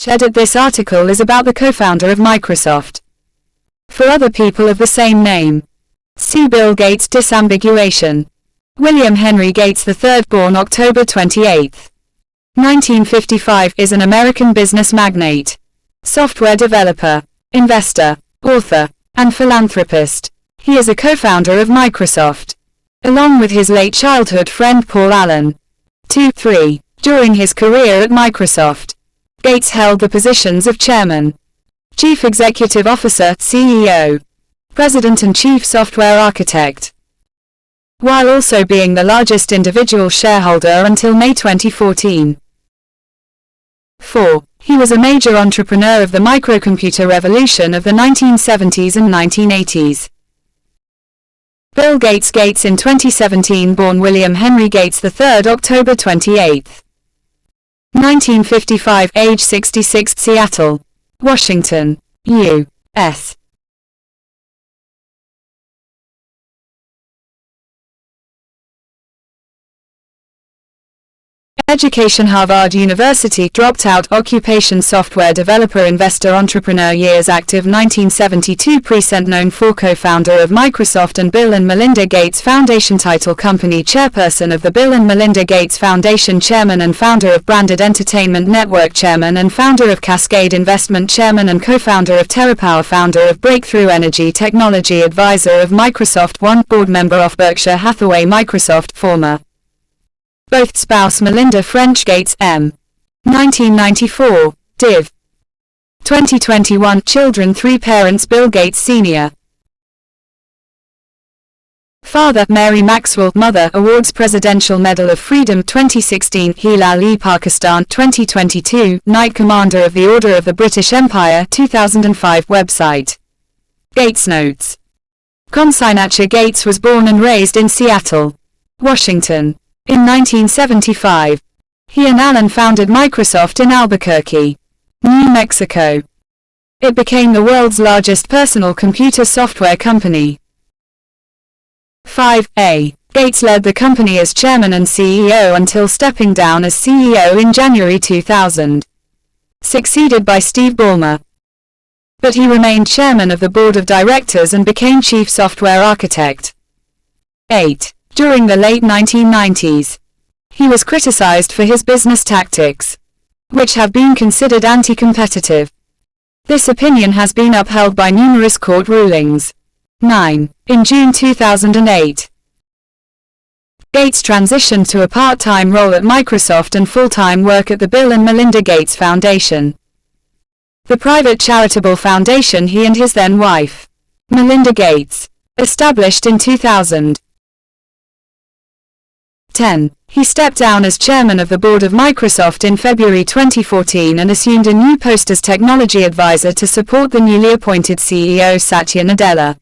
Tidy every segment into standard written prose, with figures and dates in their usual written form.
Edit: this article is about the co-founder of Microsoft. For other people of the same name, see Bill Gates disambiguation. William Henry Gates III, born October 28, 1955, is an American business magnate, software developer, investor, author, and philanthropist. He is a co-founder of Microsoft, along with his late childhood friend Paul Allen. 2-3. During his career at Microsoft, Gates held the positions of Chairman, Chief Executive Officer, CEO, President and Chief Software Architect, while also being the largest individual shareholder until May 2014. 4. He was a major entrepreneur of the microcomputer revolution of the 1970s and 1980s. Bill Gates in 2017, born William Henry Gates III, October 28, 1955, age 66, Seattle, Washington, U.S. Education: Harvard University, dropped out. Occupation: software developer, investor, entrepreneur. Years: active 1972 present. Known for co-founder of Microsoft and Bill and Melinda Gates Foundation. Title: company chairperson of the Bill and Melinda Gates Foundation, chairman and founder of Branded Entertainment Network, chairman and founder of Cascade Investment, chairman and co-founder of TerraPower, founder of Breakthrough Energy Technology, advisor of Microsoft One, board member of Berkshire Hathaway Microsoft, former both spouse Melinda French Gates, M. 1994, Div. 2021, children 3 parents Bill Gates Sr. Father Mary Maxwell, mother Awards: Presidential Medal of Freedom 2016, Hilal-e Pakistan 2022, Knight Commander of the Order of the British Empire 2005. Website. Gates notes. Consignature: Gates was born and raised in Seattle, Washington. In 1975, he and Allen founded Microsoft in Albuquerque, New Mexico. It became the world's largest personal computer software company. 5a. Gates led the company as chairman and CEO until stepping down as CEO in January 2000, succeeded by Steve Ballmer. But he remained chairman of the board of directors and became chief software architect. 8. During the late 1990s, he was criticized for his business tactics, which have been considered anti-competitive. This opinion has been upheld by numerous court rulings. 9. In June 2008, Gates transitioned to a part-time role at Microsoft and full-time work at the Bill and Melinda Gates Foundation, the private charitable foundation he and his then-wife, Melinda Gates, established in 2000. 10. He stepped down as chairman of the board of Microsoft in February 2014 and assumed a new post as technology advisor to support the newly appointed CEO Satya Nadella.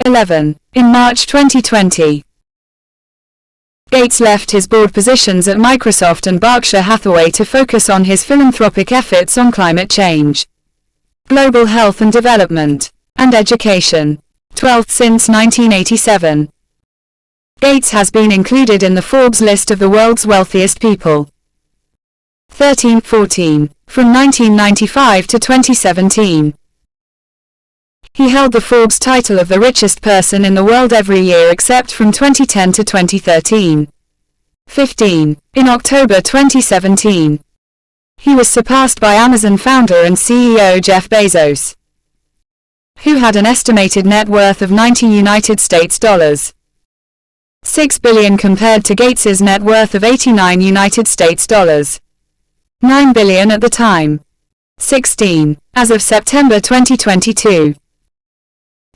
11. In March 2020, Gates left his board positions at Microsoft and Berkshire Hathaway to focus on his philanthropic efforts on climate change, global health and development, and education. 12. Since 1987, Gates has been included in the Forbes list of the world's wealthiest people. 13. 14. From 1995 to 2017, he held the Forbes title of the richest person in the world every year except from 2010 to 2013. 15. In October 2017, he was surpassed by Amazon founder and CEO Jeff Bezos, who had an estimated net worth of $90 $6 billion compared to Gates's net worth of $89 $9 billion at the time. 16. As of September 2022,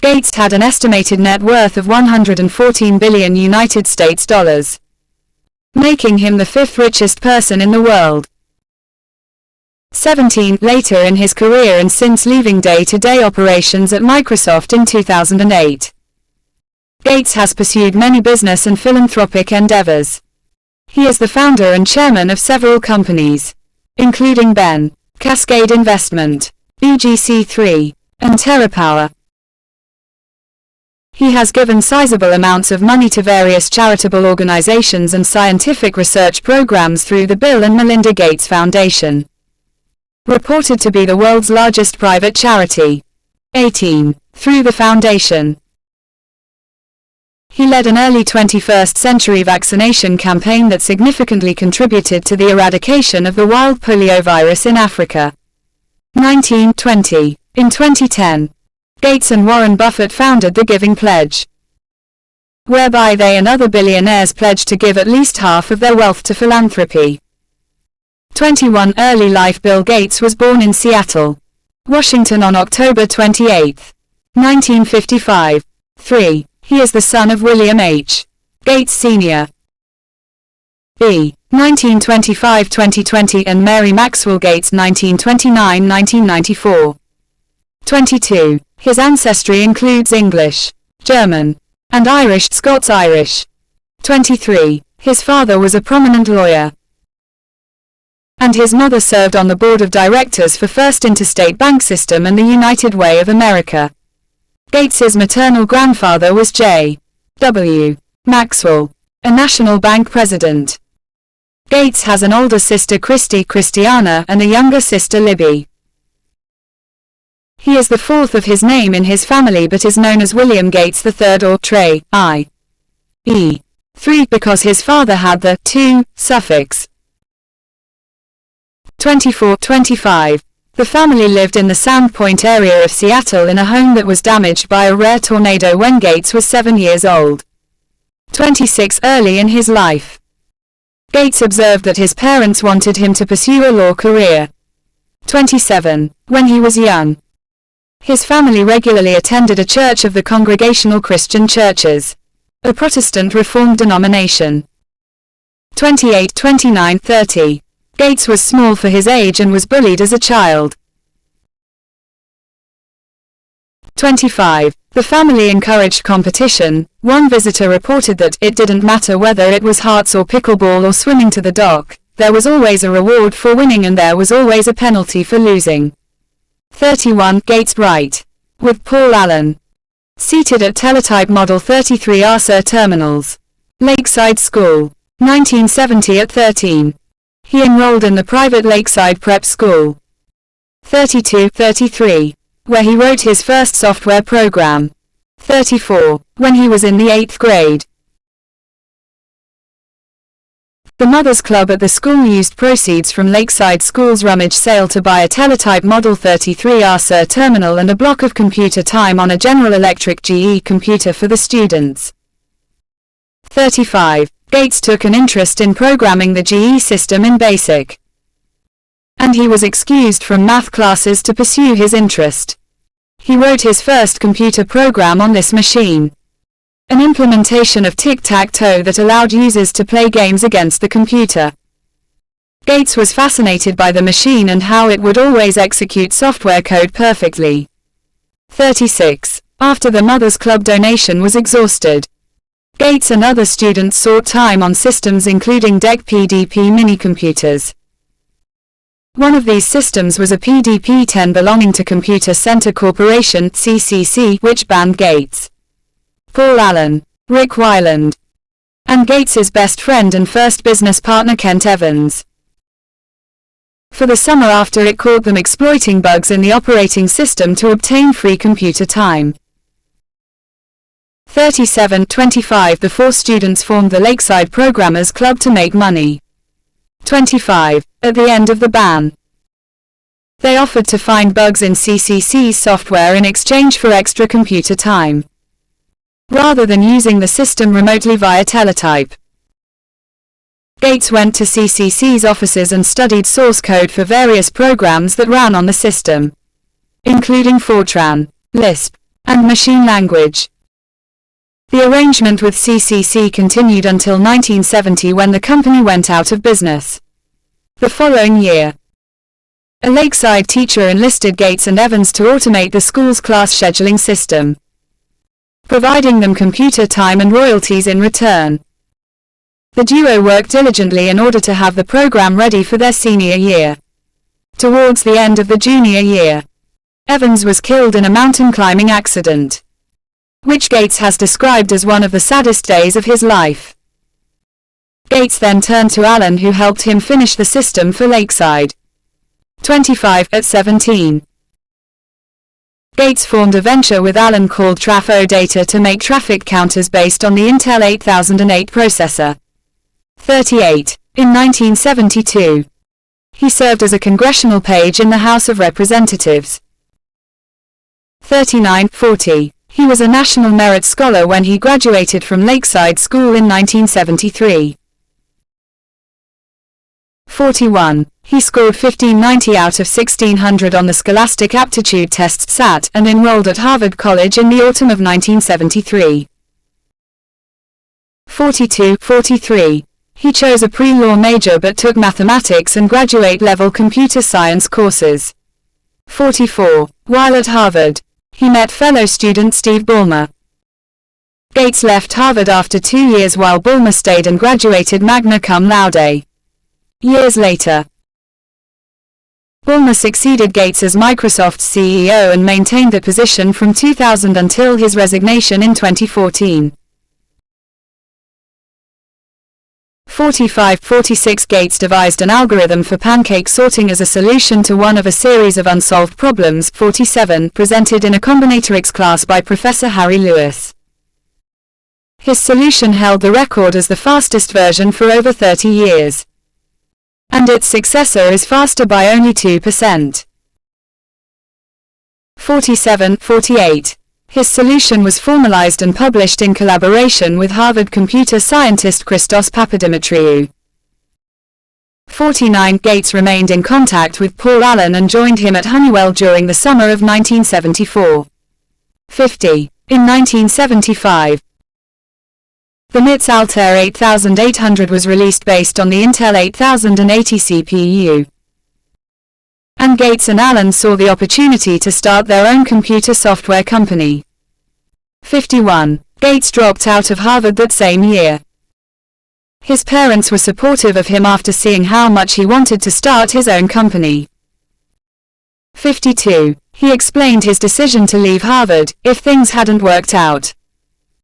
Gates had an estimated net worth of $114 billion making him the 5th richest person in the world. 17. Later in his career and since leaving day-to-day operations at Microsoft in 2008, Gates has pursued many business and philanthropic endeavors. He is the founder and chairman of several companies, including Ben, Cascade Investment, BGC3, and TerraPower. He has given sizable amounts of money to various charitable organizations and scientific research programs through the Bill and Melinda Gates Foundation. Reported to be the world's largest private charity. 18. Through the foundation. He led an early 21st century vaccination campaign that significantly contributed to the eradication of the wild poliovirus in Africa. 1920. In 2010, Gates and Warren Buffett founded the Giving Pledge, whereby they and other billionaires pledged to give at least half of their wealth to philanthropy. 21. Early life. Bill Gates was born in Seattle, Washington on October 28, 1955. 3. He is the son of William H. Gates Sr. b. 1925–2020 and Mary Maxwell Gates 1929–1994. 22. His ancestry includes English, German, and Irish, Scots-Irish. 23. His father was a prominent lawyer, and his mother served on the board of directors for First Interstate Bank System and the United Way of America. Gates's maternal grandfather was J. W. Maxwell, a national bank president. Gates has an older sister Christiana and a younger sister Libby. He is the fourth of his name in his family but is known as William Gates III or Trey, i.e. 3 because his father had the 2 suffix. 24–25. The family lived in the Sandpoint area of Seattle in a home that was damaged by a rare tornado when Gates was 7 years old. 26. Early in his life, Gates observed that his parents wanted him to pursue a law career. 27. When he was young, his family regularly attended a church of the Congregational Christian Churches, a Protestant Reformed denomination. 28. 29. 30. Gates was small for his age and was bullied as a child. 25. The family encouraged competition. One visitor reported that it didn't matter whether it was hearts or pickleball or swimming to the dock, there was always a reward for winning and there was always a penalty for losing. 31. Gates Right. With Paul Allen. Seated at teletype model 33 Arthur Terminals, Lakeside School. 1970 at 13. He enrolled in the private Lakeside Prep School. 32–33. Where he wrote his first software program. 34. When he was in the 8th grade. The Mothers Club at the school used proceeds from Lakeside School's rummage sale to buy a teletype Model 33 Arthur terminal and a block of computer time on a General Electric GE computer for the students. 35. Gates took an interest in programming the GE system in BASIC, and he was excused from math classes to pursue his interest. He wrote his first computer program on this machine, an implementation of tic-tac-toe that allowed users to play games against the computer. Gates was fascinated by the machine and how it would always execute software code perfectly. 36. After the Mothers Club donation was exhausted, Gates and other students sought time on systems including DEC PDP minicomputers. One of these systems was a PDP-10 belonging to Computer Center Corporation (CCC), which banned Gates, Paul Allen, Rick Weiland, and Gates's best friend and first business partner Kent Evans. For the summer after it caught them exploiting bugs in the operating system to obtain free computer time. 37–25. The 4 students formed the Lakeside Programmers Club to make money. 25. At the end of the ban, they offered to find bugs in CCC's software in exchange for extra computer time, rather than using the system remotely via teletype. Gates went to CCC's offices and studied source code for various programs that ran on the system, including Fortran, Lisp, and machine language. The arrangement with CCC continued until 1970 when the company went out of business. The following year, a Lakeside teacher enlisted Gates and Evans to automate the school's class scheduling system, providing them computer time and royalties in return. The duo worked diligently in order to have the program ready for their senior year. Towards the end of the junior year, Evans was killed in a mountain climbing accident, which Gates has described as one of the saddest days of his life. Gates then turned to Allen, who helped him finish the system for Lakeside. 25. At 17, Gates formed a venture with Allen called Trafo Data to make traffic counters based on the Intel 8008 processor. 38. In 1972, he served as a congressional page in the House of Representatives. 39. 40. He was a National Merit Scholar when he graduated from Lakeside School in 1973. 41. He scored 1590 out of 1600 on the Scholastic Aptitude Tests (SAT) and enrolled at Harvard College in the autumn of 1973. 42. 43. He chose a pre-law major but took mathematics and graduate-level computer science courses. 44. While at Harvard, he met fellow student Steve Ballmer. Gates left Harvard after 2 years while Ballmer stayed and graduated magna cum laude. Years later, Ballmer succeeded Gates as Microsoft's CEO and maintained that position from 2000 until his resignation in 2014. 45. 46. Gates devised an algorithm for pancake sorting as a solution to one of a series of unsolved problems 47 presented in a combinatorics class by Professor Harry Lewis. His solution held the record as the fastest version for over 30 years. And its successor is faster by only 2%. 47. 48. His solution was formalized and published in collaboration with Harvard computer scientist Christos Papadimitriou. 49. Gates remained in contact with Paul Allen and joined him at Honeywell during the summer of 1974. 50. In 1975, the MIT's Altair 8800 was released based on the Intel 8080 CPU. And Gates and Allen saw the opportunity to start their own computer software company. 51. Gates dropped out of Harvard that same year. His parents were supportive of him after seeing how much he wanted to start his own company. 52. He explained his decision to leave Harvard: "If things hadn't worked out,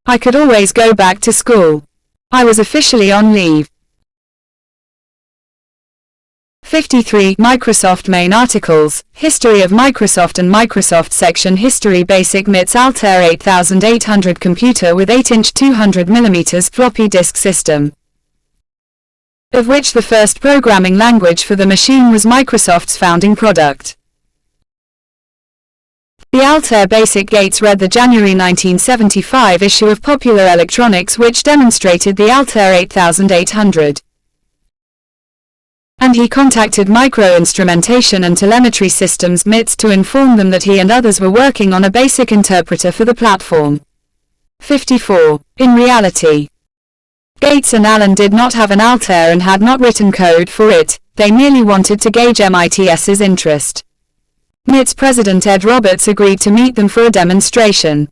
I could always go back to school. I was officially on leave." 53. Microsoft main articles, History of Microsoft and Microsoft section History Basic MIT's Altair 8800 computer with 8-inch 200mm floppy disk system, of which the first programming language for the machine was Microsoft's founding product. The Altair Basic. Gates read the January 1975 issue of Popular Electronics which demonstrated the Altair 8800. And he contacted Micro-Instrumentation and Telemetry Systems MITS to inform them that he and others were working on a basic interpreter for the platform. 54. In reality, Gates and Allen did not have an Altair and had not written code for it, they merely wanted to gauge MITS's interest. MIT's president Ed Roberts agreed to meet them for a demonstration.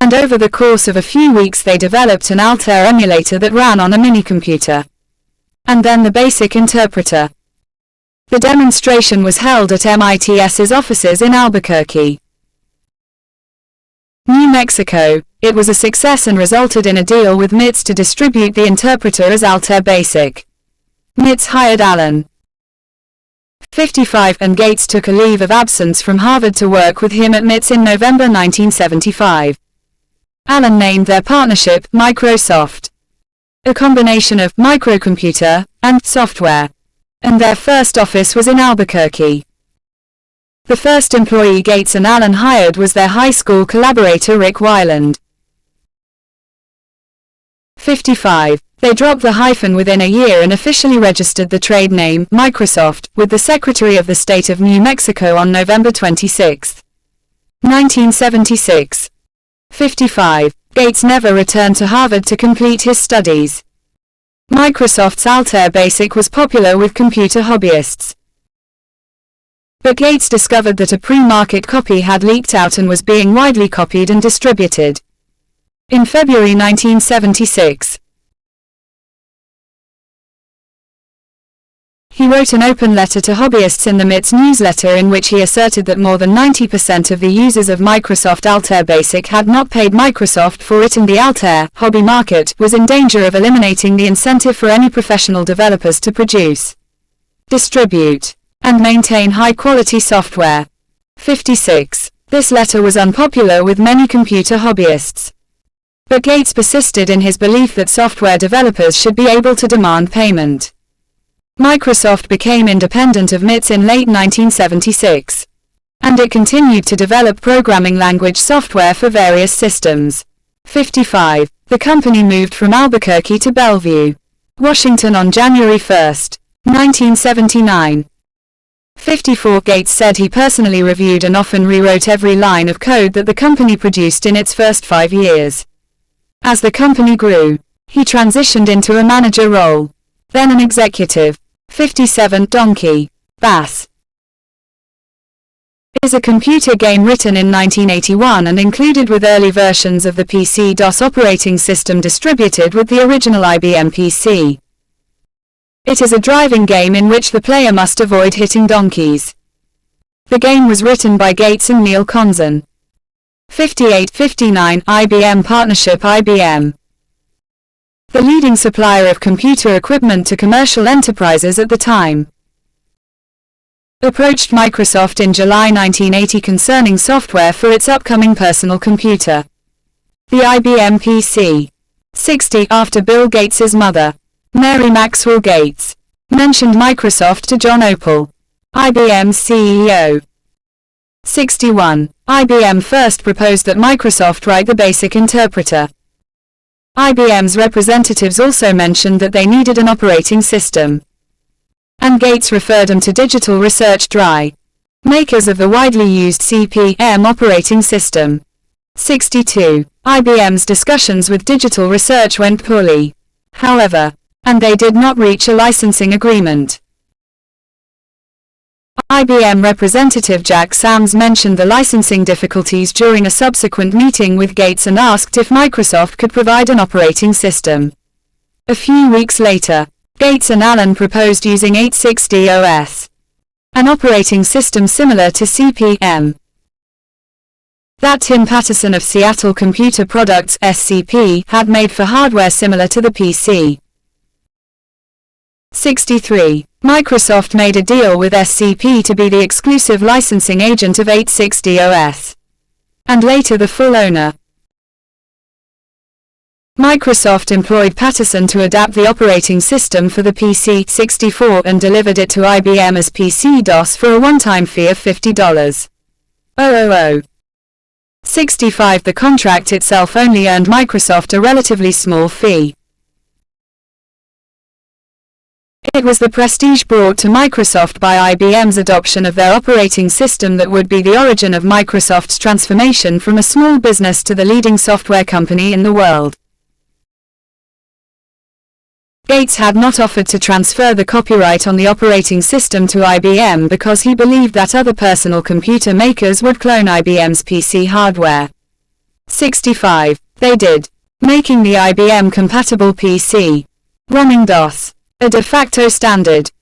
And over the course of a few weeks they developed an Altair emulator that ran on a minicomputer. And then the basic interpreter. The demonstration was held at MITS's offices in Albuquerque, New Mexico. It was a success and resulted in a deal with MITS to distribute the interpreter as Altair Basic. MITS hired Allen. 55. And Gates took a leave of absence from Harvard to work with him at MITS in November 1975. Allen named their partnership Microsoft, a combination of microcomputer and software, and their first office was in Albuquerque. The first employee Gates and Allen hired was their high school collaborator Rick Weiland. 55. They dropped the hyphen within a year and officially registered the trade name Microsoft with the Secretary of the State of New Mexico on November 26, 1976. 55. Gates never returned to Harvard to complete his studies. Microsoft's Altair Basic was popular with computer hobbyists. But Gates discovered that a pre-market copy had leaked out and was being widely copied and distributed. In February 1976, he wrote an open letter to hobbyists in the MITS newsletter in which he asserted that more than 90% of the users of Microsoft Altair Basic had not paid Microsoft for it and the Altair hobby market was in danger of eliminating the incentive for any professional developers to produce, distribute, and maintain high-quality software. 56. This letter was unpopular with many computer hobbyists. But Gates persisted in his belief that software developers should be able to demand payment. Microsoft became independent of MITs in late 1976. And it continued to develop programming language software for various systems. 55. The company moved from Albuquerque to Bellevue, Washington on January 1, 1979. 54. Gates said he personally reviewed and often rewrote every line of code that the company produced in its first 5 years. As the company grew, he transitioned into a manager role, then an executive. 57. Donkey Bass is a computer game written in 1981 and included with early versions of the PC-DOS operating system distributed with the original IBM PC. It is a driving game in which the player must avoid hitting donkeys. The game was written by Gates and Neil Konzen. 58. 59. IBM Partnership. IBM, the leading supplier of computer equipment to commercial enterprises at the time, approached Microsoft in July 1980 concerning software for its upcoming personal computer, the IBM PC. 60. After Bill Gates's mother, Mary Maxwell Gates, mentioned Microsoft to John Opel, IBM's CEO. 61. IBM first proposed that Microsoft write the BASIC interpreter. IBM's representatives also mentioned that they needed an operating system, and Gates referred them to Digital Research Dry, makers of the widely used CP/M operating system. 62. IBM's discussions with Digital Research went poorly, however, and they did not reach a licensing agreement. IBM representative Jack Sams mentioned the licensing difficulties during a subsequent meeting with Gates and asked if Microsoft could provide an operating system. A few weeks later, Gates and Allen proposed using 860 OS, an operating system similar to CP/M that Tim Patterson of Seattle Computer Products (SCP) had made for hardware similar to the PC. 63. Microsoft made a deal with SCP to be the exclusive licensing agent of 860 OS, and later the full owner. Microsoft employed Patterson to adapt the operating system for the PC-64 and delivered it to IBM as PC-DOS for a one-time fee of $50. 65. The contract itself only earned Microsoft a relatively small fee. It was the prestige brought to Microsoft by IBM's adoption of their operating system that would be the origin of Microsoft's transformation from a small business to the leading software company in the world. Gates had not offered to transfer the copyright on the operating system to IBM because he believed that other personal computer makers would clone IBM's PC hardware. 65. They did, making the IBM-compatible PC, running DOS, a de facto standard.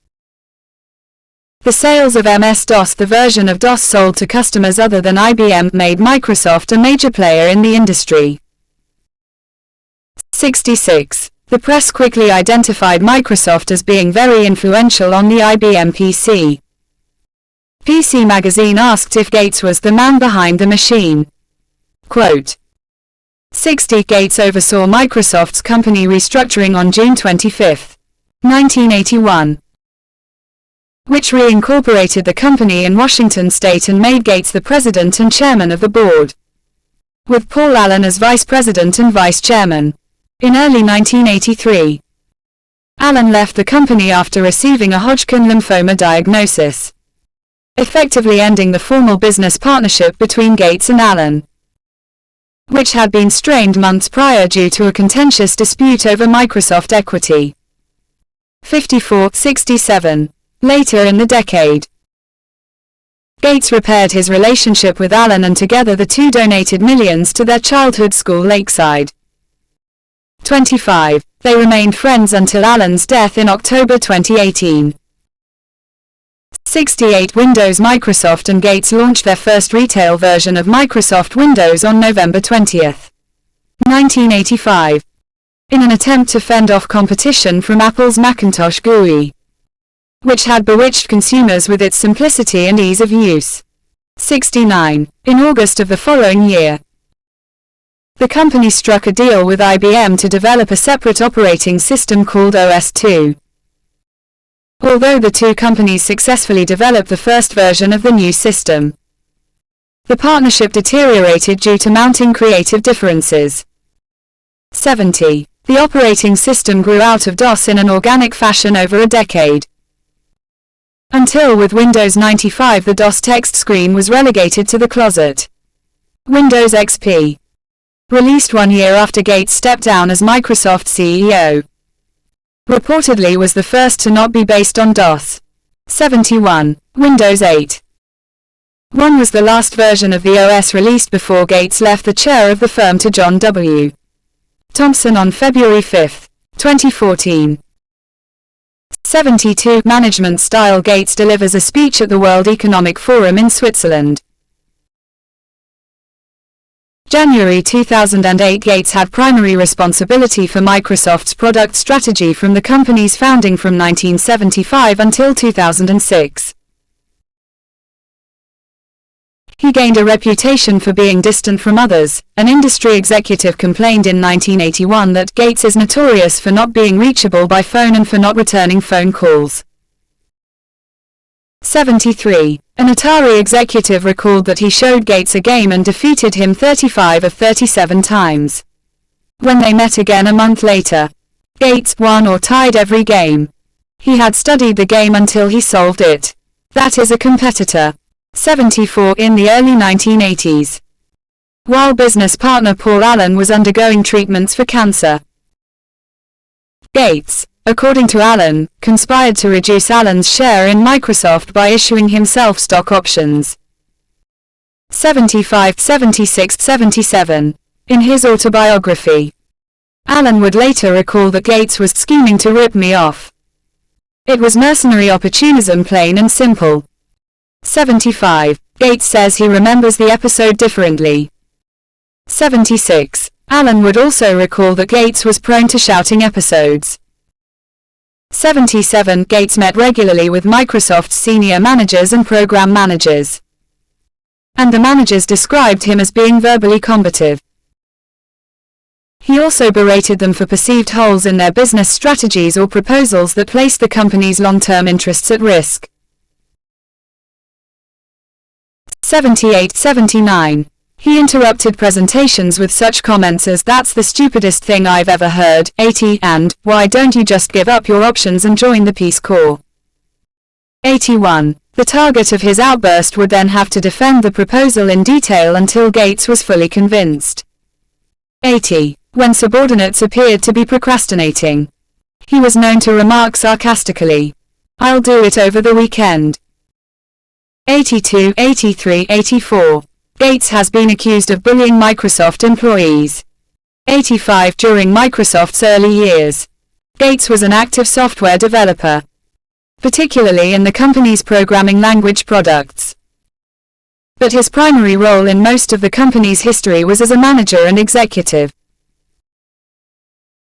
The sales of MS-DOS, the version of DOS sold to customers other than IBM, made Microsoft a major player in the industry. 66. The press quickly identified Microsoft as being very influential on the IBM PC. PC Magazine asked if Gates was the man behind the machine. Quote, 60. Gates oversaw Microsoft's company restructuring on June 25, 1981, which reincorporated the company in Washington state and made Gates the president and chairman of the board, with Paul Allen as vice president and vice chairman. In early 1983, Allen left the company after receiving a Hodgkin lymphoma diagnosis, effectively ending the formal business partnership between Gates and Allen, which had been strained months prior due to a contentious dispute over Microsoft equity. 54. 67. Later in the decade, Gates repaired his relationship with Allen and together the two donated millions to their childhood school Lakeside. 25. They remained friends until Allen's death in October 2018. 68. Windows. Microsoft and Gates launched their first retail version of Microsoft Windows on November 20, 1985, in an attempt to fend off competition from Apple's Macintosh GUI. which had bewitched consumers with its simplicity and ease of use. 69. In August of the following year, the company struck a deal with IBM to develop a separate operating system called OS/2. Although the two companies successfully developed the first version of the new system, the partnership deteriorated due to mounting creative differences. 70. The operating system grew out of DOS in an organic fashion over a decade, until with Windows 95 the DOS text screen was relegated to the closet. Windows XP, released 1 year after Gates stepped down as Microsoft CEO, reportedly was the first to not be based on DOS. 71. Windows 8. 1 was the last version of the OS released before Gates left the chair of the firm to John W. Thompson on February 5, 2014. 72. Management style. Gates delivers a speech at the World Economic Forum in Switzerland. January 2008. Gates had primary responsibility for Microsoft's product strategy from the company's founding from 1975 until 2006. He gained a reputation for being distant from others. An industry executive complained in 1981 that Gates is notorious for not being reachable by phone and for not returning phone calls. 73. An Atari executive recalled that he showed Gates a game and defeated him 35 of 37 times. When they met again a month later, Gates won or tied every game. He had studied the game until he solved it. That is a competitor. 74. In the early 1980s, while business partner Paul Allen was undergoing treatments for cancer, Gates, according to Allen, conspired to reduce Allen's share in Microsoft by issuing himself stock options. 75, 76, 77. In his autobiography, Allen would later recall that Gates was scheming to rip me off. It was mercenary opportunism, plain and simple. 75. Gates says he remembers the episode differently. 76. Allen would also recall that Gates was prone to shouting episodes. 77. Gates met regularly with Microsoft's senior managers and program managers, and the managers described him as being verbally combative. He also berated them for perceived holes in their business strategies or proposals that placed the company's long-term interests at risk. 78, 79. He interrupted presentations with such comments as "That's the stupidest thing I've ever heard," 80, and "Why don't you just give up your options and join the Peace Corps?" 81. The target of his outburst would then have to defend the proposal in detail until Gates was fully convinced. 80. When subordinates appeared to be procrastinating, he was known to remark sarcastically, "I'll do it over the weekend." 82, 83, 84. Gates has been accused of bullying Microsoft employees. 85. During Microsoft's early years, Gates was an active software developer, particularly in the company's programming language products. But his primary role in most of the company's history was as a manager and executive.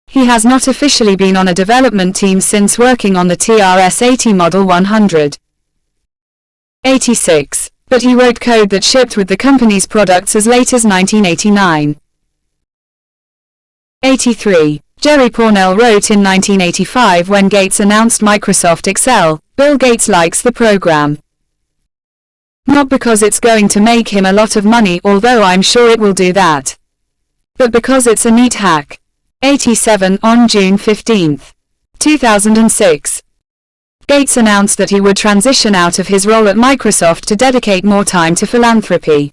He has not officially been on a development team since working on the TRS-80 Model 100. 86. But he wrote code that shipped with the company's products as late as 1989. 83. Jerry Pournelle wrote in 1985 when Gates announced Microsoft Excel, "Bill Gates likes the program. Not because it's going to make him a lot of money, although I'm sure it will do that, but because it's a neat hack." 87. On June 15, 2006, Gates announced that he would transition out of his role at Microsoft to dedicate more time to philanthropy.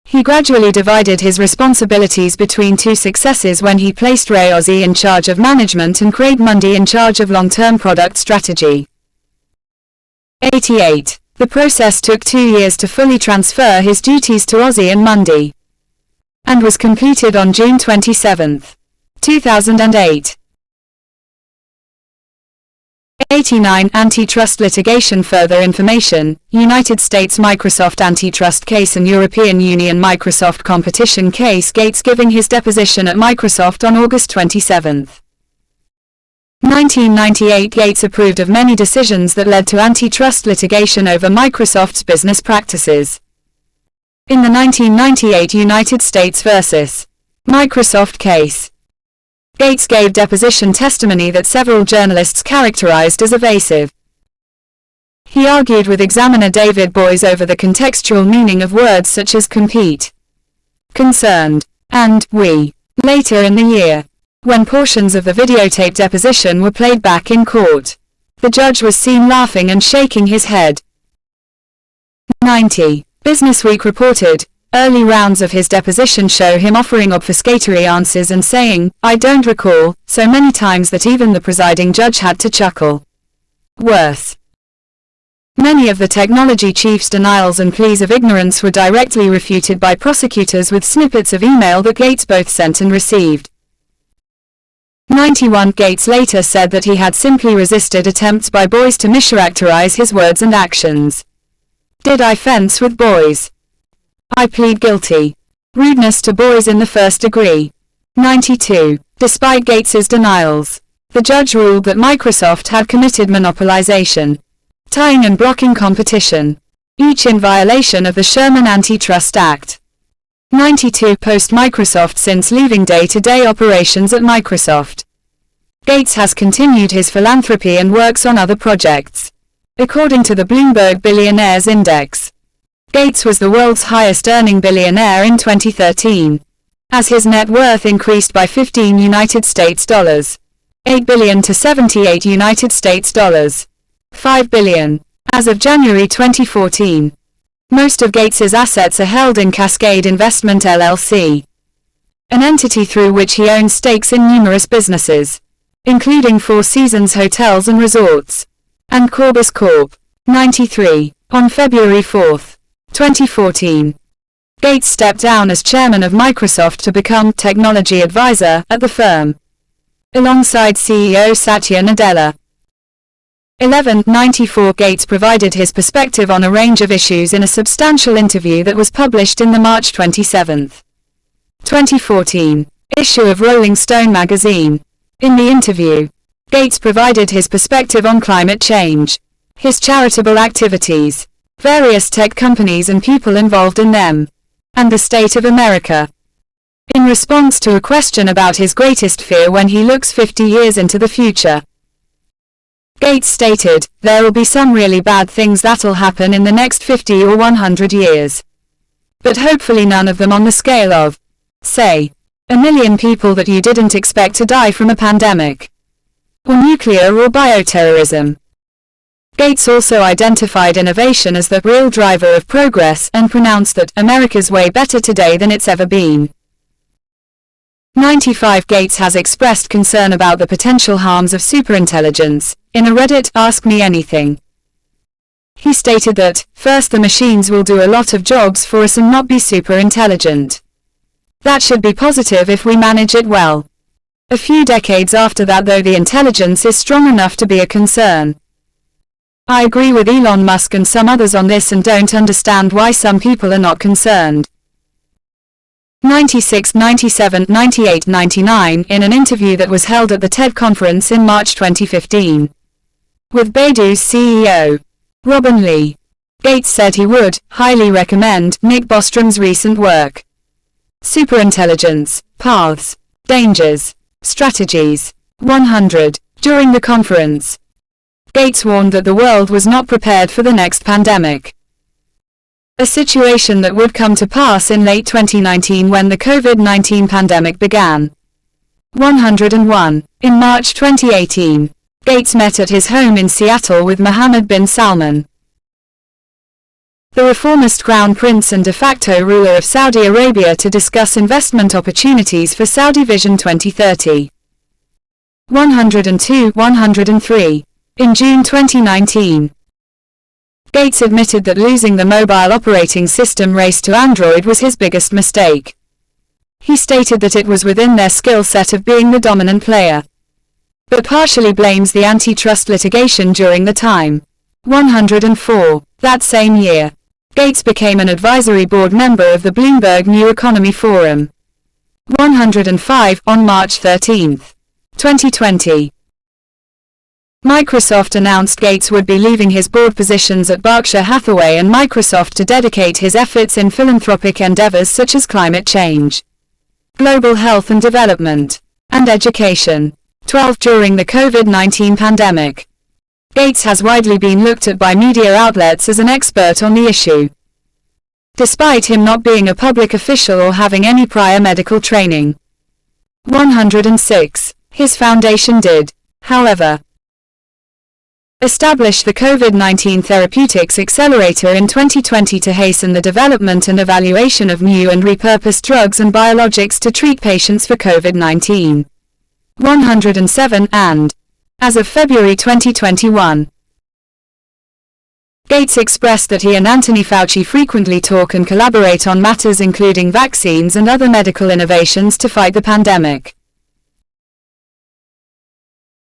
He gradually divided his responsibilities between two successors when he placed Ray Ozzie in charge of management and Craig Mundy in charge of long-term product strategy. 88. The process took 2 years to fully transfer his duties to Ozzie and Mundy, and was completed on June 27, 2008. 89. Antitrust litigation. Further information: United States Microsoft antitrust case and European Union Microsoft competition case. Gates giving his deposition at Microsoft on August 27. 1998 Gates approved of many decisions that led to antitrust litigation over Microsoft's business practices. In the 1998 United States vs. Microsoft case, Gates gave deposition testimony that several journalists characterized as evasive. He argued with examiner David Boies over the contextual meaning of words such as compete, concerned, and we. Later in the year, when portions of the videotape deposition were played back in court, the judge was seen laughing and shaking his head. 90. Businessweek reported, early rounds of his deposition show him offering obfuscatory answers and saying, "I don't recall," so many times that even the presiding judge had to chuckle. Worse. Many of the technology chief's denials and pleas of ignorance were directly refuted by prosecutors with snippets of email that Gates both sent and received. 91. Gates later said that he had simply resisted attempts by Boies to mischaracterize his words and actions. Did I fence with Boies? I plead guilty. Rudeness to Boies in the first degree. 92. Despite Gates's denials, the judge ruled that Microsoft had committed monopolization, tying and blocking competition, each in violation of the Sherman Antitrust Act. 92. Post-Microsoft. Since leaving day-to-day operations at Microsoft, Gates has continued his philanthropy and works on other projects. According to the Bloomberg Billionaires Index, Gates was the world's highest-earning billionaire in 2013, as his net worth increased by $15 8 billion to $78 5 billion. As of January 2014, most of Gates's assets are held in Cascade Investment LLC, an entity through which he owns stakes in numerous businesses, including Four Seasons Hotels and Resorts, and Corbis Corp. 93. On February 4, 2014, Gates stepped down as chairman of Microsoft to become technology advisor at the firm, alongside CEO Satya Nadella. 11. 94. Gates provided his perspective on a range of issues in a substantial interview that was published in the March 27, 2014 issue of Rolling Stone magazine. In the interview, Gates provided his perspective on climate change, his charitable activities, various tech companies and people involved in them, and the state of America. In response to a question about his greatest fear when he looks 50 years into the future, Gates stated, "There'll be some really bad things that'll happen in the next 50 or 100 years. But hopefully none of them on the scale of, say, 1 million people that you didn't expect to die from a pandemic, or nuclear or bioterrorism." Gates also identified innovation as the real driver of progress and pronounced that America's way better today than it's ever been. 95. Gates has expressed concern about the potential harms of superintelligence. In a Reddit Ask Me Anything, he stated that, first, the machines will do a lot of jobs for us and not be super intelligent. That should be positive if we manage it well. A few decades after that, though, the intelligence is strong enough to be a concern. I agree with Elon Musk and some others on this and don't understand why some people are not concerned. 96, 97, 98, 99. In an interview that was held at the TED conference in March 2015, with Baidu's CEO, Robin Li, Gates said he would highly recommend Nick Bostrom's recent work, Superintelligence, Paths, Dangers, Strategies. 100. During the conference, Gates warned that the world was not prepared for the next pandemic, a situation that would come to pass in late 2019 when the COVID-19 pandemic began. 101. In March 2018, Gates met at his home in Seattle with Mohammed bin Salman, the reformist crown prince and de facto ruler of Saudi Arabia, to discuss investment opportunities for Saudi Vision 2030. 102. 103. In June 2019, Gates admitted that losing the mobile operating system race to Android was his biggest mistake. He stated that it was within their skill set of being the dominant player, but partially blames the antitrust litigation during the time. 104. That same year, Gates became an advisory board member of the Bloomberg New Economy Forum. 105. On March 13, 2020, Microsoft announced Gates would be leaving his board positions at Berkshire Hathaway and Microsoft to dedicate his efforts in philanthropic endeavors such as climate change, global health and development, and education. 12. During the COVID-19 pandemic, Gates has widely been looked at by media outlets as an expert on the issue, despite him not being a public official or having any prior medical training. 106. His foundation did, however, establish the COVID-19 Therapeutics Accelerator in 2020 to hasten the development and evaluation of new and repurposed drugs and biologics to treat patients for COVID-19. 107. And, as of February 2021, Gates expressed that he and Anthony Fauci frequently talk and collaborate on matters including vaccines and other medical innovations to fight the pandemic.